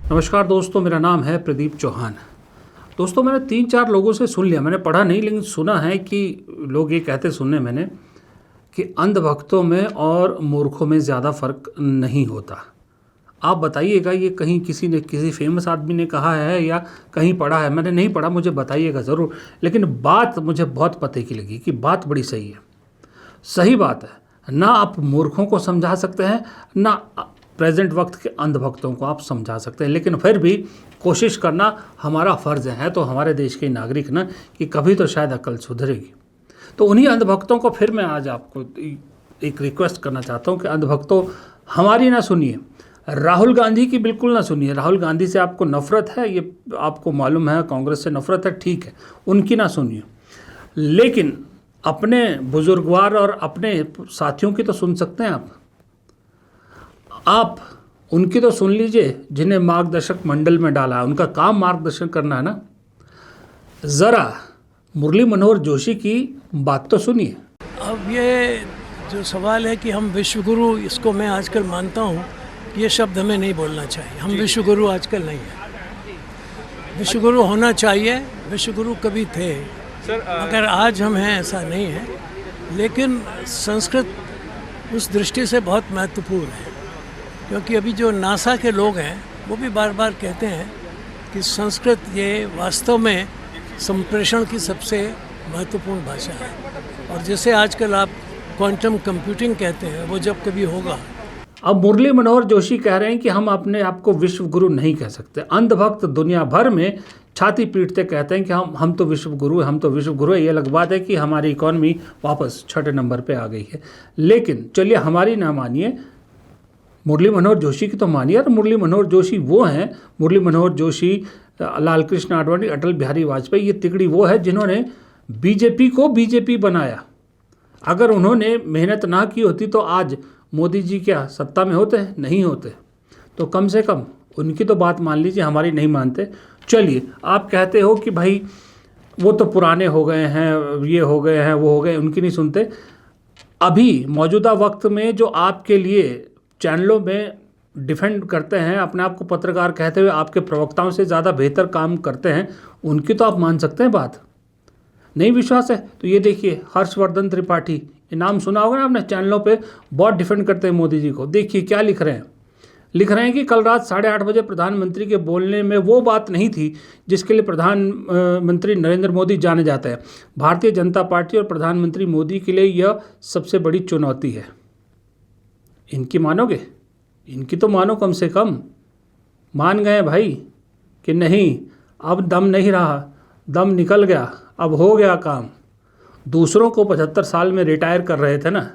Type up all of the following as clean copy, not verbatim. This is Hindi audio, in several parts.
नमस्कार दोस्तों, मेरा नाम है प्रदीप चौहान। दोस्तों, मैंने 3-4 लोगों से सुन लिया, मैंने पढ़ा नहीं लेकिन सुना है कि लोग ये कहते सुने मैंने कि अंधभक्तों में और मूर्खों में ज़्यादा फर्क नहीं होता। आप बताइएगा, ये कहीं किसी ने किसी फेमस आदमी ने कहा है या कहीं पढ़ा है? मैंने नहीं पढ़ा, मुझे बताइएगा ज़रूर। लेकिन बात मुझे बहुत पते की लगी कि बात बड़ी सही है, सही बात है। ना आप मूर्खों को समझा सकते हैं, ना प्रेजेंट वक्त के अंधभक्तों को आप समझा सकते हैं, लेकिन फिर भी कोशिश करना हमारा फ़र्ज़ है। तो हमारे देश के नागरिक ना कि कभी तो शायद अकल सुधरेगी। तो उन्हीं अंधभक्तों को फिर मैं आज आपको एक रिक्वेस्ट करना चाहता हूँ कि अंधभक्तों, हमारी ना सुनिए, राहुल गांधी की बिल्कुल ना सुनिए। राहुल गांधी से आपको नफ़रत है, ये आपको मालूम है, कांग्रेस से नफ़रत है, ठीक है, उनकी ना सुनिए। लेकिन अपने बुजुर्गवार और अपने साथियों की तो सुन सकते हैं आप उनकी तो सुन लीजिए जिन्हें मार्गदर्शक मंडल में डाला है। उनका काम मार्गदर्शन करना है ना। ज़रा मुरली मनोहर जोशी की बात तो सुनिए। अब ये जो सवाल है कि हम विश्वगुरु, इसको मैं आजकल मानता हूँ, ये शब्द हमें नहीं बोलना चाहिए। हम विश्वगुरु आजकल नहीं हैं। विश्वगुरु होना चाहिए, विश्वगुरु कभी थे, मगर आज हम हैं ऐसा नहीं है। लेकिन संस्कृत उस दृष्टि से बहुत महत्वपूर्ण है, क्योंकि अभी जो नासा के लोग हैं वो भी बार बार कहते हैं कि संस्कृत ये वास्तव में संप्रेषण की सबसे महत्वपूर्ण भाषा है। और जैसे आजकल आप क्वांटम कंप्यूटिंग कहते हैं, वो जब कभी होगा। अब मुरली मनोहर जोशी कह रहे हैं कि हम अपने आप को विश्व गुरु नहीं कह सकते। अंधभक्त दुनिया भर में छाती पीटते कहते हैं कि हम तो विश्व गुरु हैं, हम तो विश्व गुरु है। ये अलग बात है कि हमारी इकॉनमी वापस 6 नंबर पे आ गई है। लेकिन चलिए, हमारी ना मानिए, मुरली मनोहर जोशी की तो मानिए। और मुरली मनोहर जोशी वो हैं, मुरली मनोहर जोशी, लाल कृष्ण आडवाणी, अटल बिहारी वाजपेयी, ये तिगड़ी वो है जिन्होंने बीजेपी को बीजेपी बनाया। अगर उन्होंने मेहनत ना की होती तो आज मोदी जी क्या सत्ता में होते? नहीं होते। तो कम से कम उनकी तो बात मान लीजिए, हमारी नहीं मानते। चलिए, आप कहते हो कि भाई वो तो पुराने हो गए हैं, ये हो गए हैं, वो हो गए, उनकी नहीं सुनते। अभी मौजूदा वक्त में जो आपके लिए चैनलों में डिफेंड करते हैं, अपने आप को पत्रकार कहते हुए आपके प्रवक्ताओं से ज़्यादा बेहतर काम करते हैं, उनकी तो आप मान सकते हैं बात। नहीं विश्वास है तो ये देखिए, हर्षवर्धन त्रिपाठी, ये नाम सुना होगा ना आपने, चैनलों पे बहुत डिफेंड करते हैं मोदी जी को। देखिए क्या लिख रहे हैं। लिख रहे हैं कि कल रात 8:30 बजे प्रधानमंत्री के बोलने में वो बात नहीं थी जिसके लिए प्रधानमंत्री नरेंद्र मोदी जाने जाते हैं। भारतीय जनता पार्टी और प्रधानमंत्री मोदी के लिए यह सबसे बड़ी चुनौती है। इनकी मानोगे? इनकी तो मानो, कम से कम मान गए भाई कि नहीं, अब दम नहीं रहा, दम निकल गया, अब हो गया काम। दूसरों को 75 साल में रिटायर कर रहे थे ना,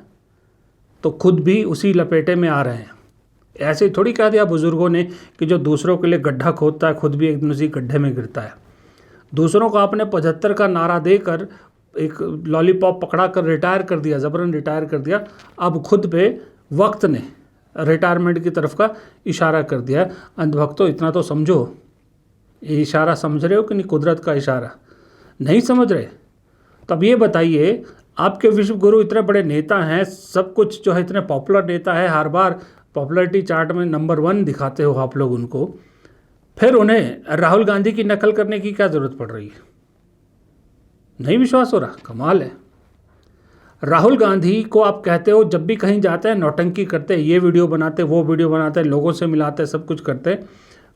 तो खुद भी उसी लपेटे में आ रहे हैं। ऐसे ही थोड़ी कह दिया बुजुर्गों ने कि जो दूसरों के लिए गड्ढा खोदता है खुद भी एक दिन उसी गड्ढे में गिरता है। दूसरों को आपने 75 का नारा देकर एक लॉलीपॉप पकड़ा कर रिटायर कर दिया, ज़बरन रिटायर कर दिया। अब खुद पे वक्त ने रिटायरमेंट की तरफ का इशारा कर दिया है। अंधभक्तों, इतना तो समझो, ये इशारा समझ रहे हो कि नहीं? कुदरत का इशारा नहीं समझ रहे? तब ये बताइए, आपके विश्व गुरु इतने बड़े नेता हैं, सब कुछ जो है, इतने पॉपुलर नेता है, हर बार पॉपुलैरिटी चार्ट में नंबर 1 दिखाते हो आप लोग उनको, फिर उन्हें राहुल गांधी की नकल करने की क्या ज़रूरत पड़ रही है? नहीं विश्वास हो रहा? कमाल है। राहुल गांधी को आप कहते हो जब भी कहीं जाते हैं नौटंकी करते हैं, ये वीडियो बनाते, वो वीडियो बनाते, लोगों से मिलाते, सब कुछ करते।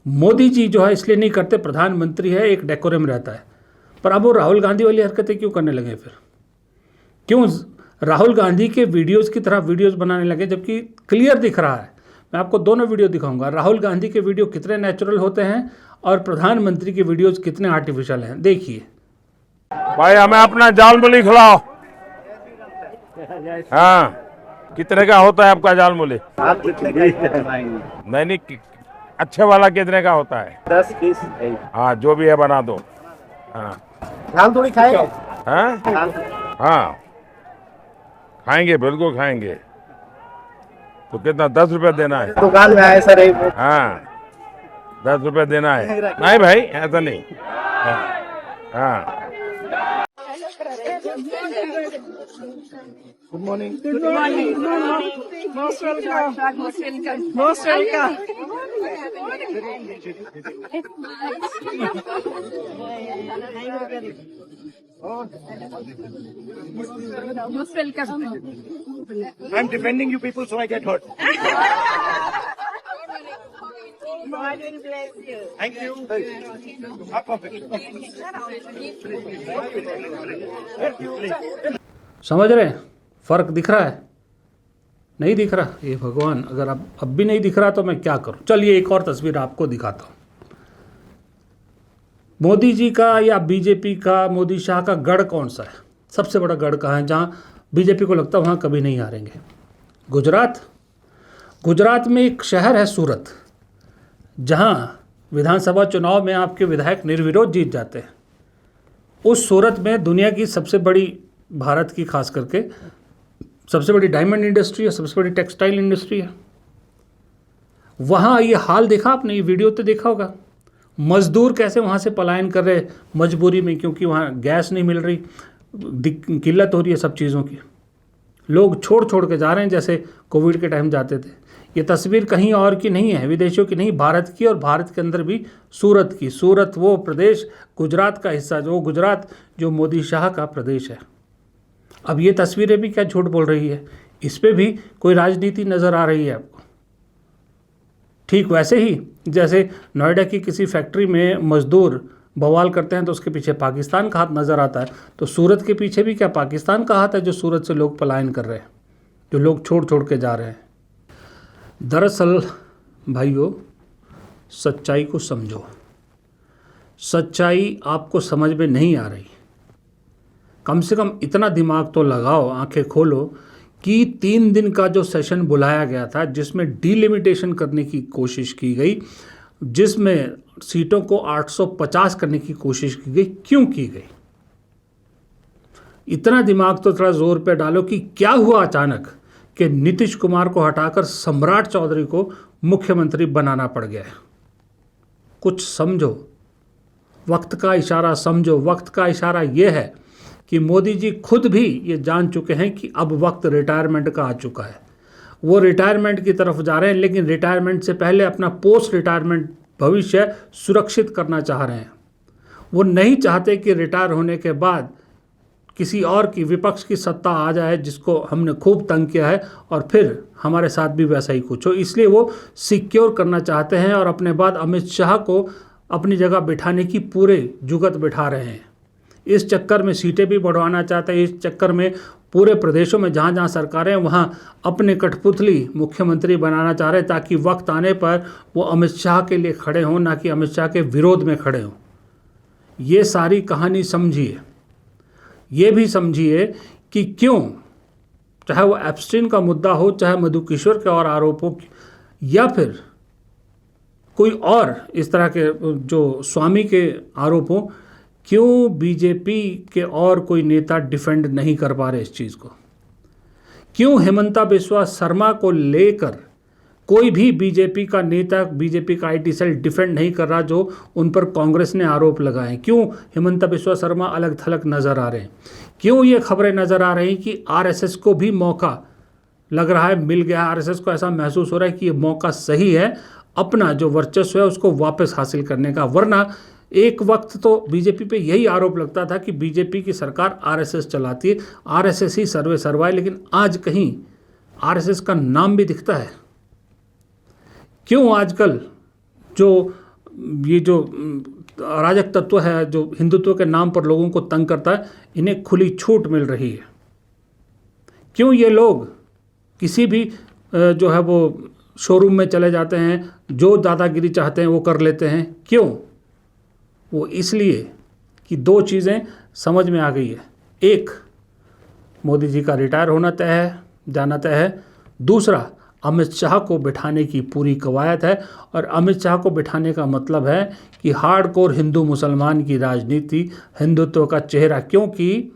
मोदी जी जो है इसलिए नहीं करते, प्रधानमंत्री है, एक डेकोरम रहता है। पर अब वो राहुल गांधी वाली हरकतें क्यों करने लगे? फिर क्यों राहुल गांधी के वीडियोस की तरह वीडियोस बनाने लगे, जबकि क्लियर दिख रहा है? मैं आपको दोनों वीडियो दिखाऊंगा, राहुल गांधी के वीडियो कितने नेचुरल होते हैं और प्रधानमंत्री के वीडियोस कितने आर्टिफिशियल हैं। देखिए भाई, हमें अपना जाल मूली खिलाओ। हाँ, कितने का होता है आपका जाल मूली? आप कितने का नहीं, अच्छे वाला कितने का होता है? 10-20। हाँ, जो भी है बना दो। हाँ, दाल थोड़ी खाएगा? हाँ, खाएंगे, बिल्कुल खाएंगे। तो कितना, 10 रुपये देना है? दुकान में आए सर। हाँ, 10 रुपये देना है। नहीं भाई, ऐसा नहीं। हाँ, हाँ। Good morning. Good morning. Most welcome. Most welcome. Most welcome. I'm defending you people so I get hurt. God will bless you. Thank you. Up of it. समझ रहे हैं? फर्क दिख रहा है? नहीं दिख रहा? ये भगवान, अगर अब भी नहीं दिख रहा तो मैं क्या करूं? चलिए एक और तस्वीर आपको दिखाता हूं। मोदी जी का या बीजेपी का, मोदी शाह का गढ़ कौन सा है? सबसे बड़ा गढ़ कहाँ है जहां बीजेपी को लगता है वहां कभी नहीं हारेंगे? गुजरात। गुजरात में एक शहर है सूरत, जहां विधानसभा चुनाव में आपके विधायक निर्विरोध जीत जाते हैं। उस सूरत में दुनिया की सबसे बड़ी, भारत की खास करके सबसे बड़ी डायमंड इंडस्ट्री है, सबसे बड़ी टेक्सटाइल इंडस्ट्री है। वहाँ ये हाल देखा आपने? ये वीडियो तो देखा होगा। मजदूर कैसे वहाँ से पलायन कर रहे मजबूरी में, क्योंकि वहाँ गैस नहीं मिल रही, किल्लत हो रही है सब चीज़ों की। लोग छोड़ छोड़ के जा रहे हैं जैसे कोविड के टाइम जाते थे। ये तस्वीर कहीं और की नहीं है, विदेशों की नहीं, भारत की, और भारत के अंदर भी सूरत की। सूरत वो प्रदेश, गुजरात का हिस्सा, जो गुजरात जो मोदी शाह का प्रदेश है। अब ये तस्वीरें भी क्या झूठ बोल रही है? इस पे भी कोई राजनीति नज़र आ रही है आपको। ठीक वैसे ही जैसे नोएडा की किसी फैक्ट्री में मजदूर बवाल करते हैं तो उसके पीछे पाकिस्तान का हाथ नज़र आता है, तो सूरत के पीछे भी क्या पाकिस्तान का हाथ है जो सूरत से लोग पलायन कर रहे हैं, जो लोग छोड़ छोड़ के जा रहे हैं? दरअसल भाइयों, सच्चाई को समझो। सच्चाई आपको समझ में नहीं आ रही। कम से कम इतना दिमाग तो लगाओ, आंखें खोलो कि 3 दिन का जो सेशन बुलाया गया था, जिसमें डिलिमिटेशन करने की कोशिश की गई, जिसमें सीटों को 850 करने की कोशिश की गई, क्यों की गई? इतना दिमाग तो थोड़ा जोर पे डालो कि क्या हुआ अचानक कि नीतीश कुमार को हटाकर सम्राट चौधरी को मुख्यमंत्री बनाना पड़ गया है। कुछ समझो, वक्त का इशारा समझो। वक्त का इशारा ये है कि मोदी जी खुद भी ये जान चुके हैं कि अब वक्त रिटायरमेंट का आ चुका है। वो रिटायरमेंट की तरफ जा रहे हैं, लेकिन रिटायरमेंट से पहले अपना पोस्ट रिटायरमेंट भविष्य सुरक्षित करना चाह रहे हैं। वो नहीं चाहते कि रिटायर होने के बाद किसी और की, विपक्ष की सत्ता आ जाए, जिसको हमने खूब तंग किया है, और फिर हमारे साथ भी वैसा ही कुछ हो। इसलिए वो सिक्योर करना चाहते हैं और अपने बाद अमित शाह को अपनी जगह बिठाने की पूरे जुगत बिठा रहे हैं। इस चक्कर में सीटें भी बढ़वाना चाहते हैं। इस चक्कर में पूरे प्रदेशों में जहाँ जहाँ सरकारें हैं वहाँ अपने कठपुतली मुख्यमंत्री बनाना चाह रहे हैं, ताकि वक्त आने पर वो अमित शाह के लिए खड़े हों, ना कि अमित शाह के विरोध में खड़े हों। ये सारी कहानी समझिए। ये भी समझिए कि क्यों, चाहे वो एप्स्टीन का मुद्दा हो, चाहे मधु किशोर के और आरोप हो, या फिर कोई और इस तरह के जो स्वामी के आरोप हो, क्यों बीजेपी के और कोई नेता डिफेंड नहीं कर पा रहे इस चीज़ को? क्यों हेमंता बिस्वा शर्मा को लेकर कोई भी बीजेपी का नेता, बीजेपी का आईटी सेल डिफेंड नहीं कर रहा जो उन पर कांग्रेस ने आरोप लगाए? क्यों हेमंता बिस्वा शर्मा अलग थलग नज़र आ रहे हैं? क्यों ये खबरें नज़र आ रही कि आरएसएस को भी मौका लग रहा है, मिल गया? आरएसएस को ऐसा महसूस हो रहा है कि ये मौका सही है अपना जो वर्चस्व है उसको वापस हासिल करने का। वरना एक वक्त तो बीजेपी पे यही आरोप लगता था कि बीजेपी की सरकार आरएसएस चलाती है, आरएसएस ही सर्वे सर्वा है, लेकिन आज कहीं आरएसएस का नाम भी दिखता है। क्यों आजकल जो ये जो अराजक तत्व है, जो हिंदुत्व के नाम पर लोगों को तंग करता है, इन्हें खुली छूट मिल रही है? क्यों ये लोग किसी भी जो है वो शोरूम में चले जाते हैं, जो दादागिरी चाहते हैं वो कर लेते हैं? क्यों? वो इसलिए कि 2 चीज़ें समझ में आ गई है। एक, मोदी जी का रिटायर होना तय है, जाना तय है। दूसरा, अमित शाह को बिठाने की पूरी कवायद है, और अमित शाह को बिठाने का मतलब है कि हार्डकोर हिंदू मुसलमान की राजनीति, हिंदुत्व का चेहरा। क्योंकि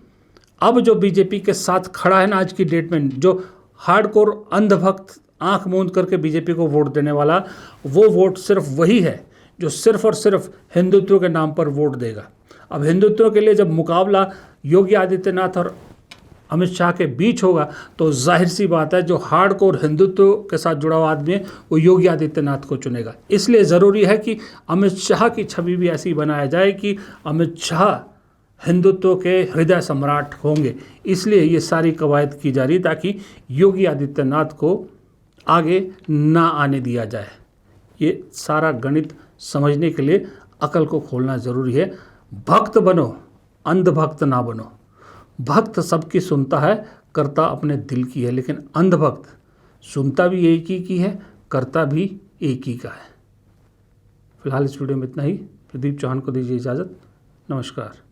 अब जो बीजेपी के साथ खड़ा है ना आज की डेट में, जो हार्डकोर अंधभक्त आंख मूंद करके बीजेपी को वोट देने वाला, वो वोट सिर्फ वही है जो सिर्फ और सिर्फ हिंदुत्व के नाम पर वोट देगा। अब हिंदुत्व के लिए जब मुकाबला योगी आदित्यनाथ और अमित शाह के बीच होगा तो जाहिर सी बात है जो हार्डकोर हिंदुत्व के साथ जुड़ा हुआ आदमी है वो योगी आदित्यनाथ को चुनेगा। इसलिए ज़रूरी है कि अमित शाह की छवि भी ऐसी बनाया जाए कि अमित शाह हिंदुत्व के हृदय सम्राट होंगे। इसलिए ये सारी कवायद की जा रही ताकि योगी आदित्यनाथ को आगे ना आने दिया जाए। ये सारा गणित समझने के लिए अकल को खोलना ज़रूरी है। भक्त बनो, अंधभक्त ना बनो। भक्त सबकी सुनता है, करता अपने दिल की है, लेकिन अंधभक्त सुनता भी एक ही की है, करता भी एक ही का है। फिलहाल इस वीडियो में इतना ही। प्रदीप चौहान को दीजिए इजाज़त। नमस्कार।